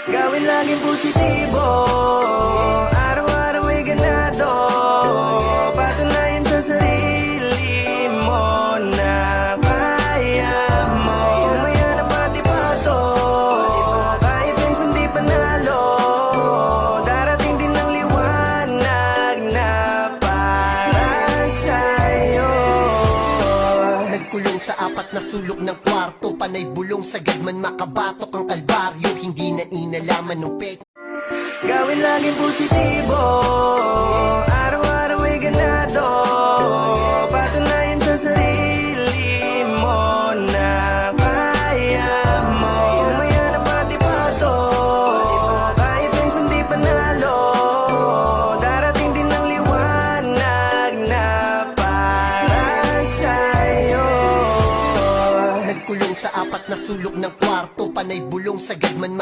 Gawin laging positibo, araw-araw ay ganado. Patunayan sa sarili mo na kaya mo. Umaya na pati pato, kahit minsan di panalo. Darating din ang liwanag na para sa'yo. Nagkulong sa apat na sulok ng kwarto, panay bulong sagad man makabatok ang kalbaryo. Hindi na inalaman ng pek. Gawin laging positibo, araw-araw ay ganado. Patunayan sa sarili mo na kaya mo. Umaya na pati pato, kahit minsan di panalo. Darating din ang liwanag na para sa'yo. Nagkulong sa apat na sulok ng kwarto, panay bulong sagad man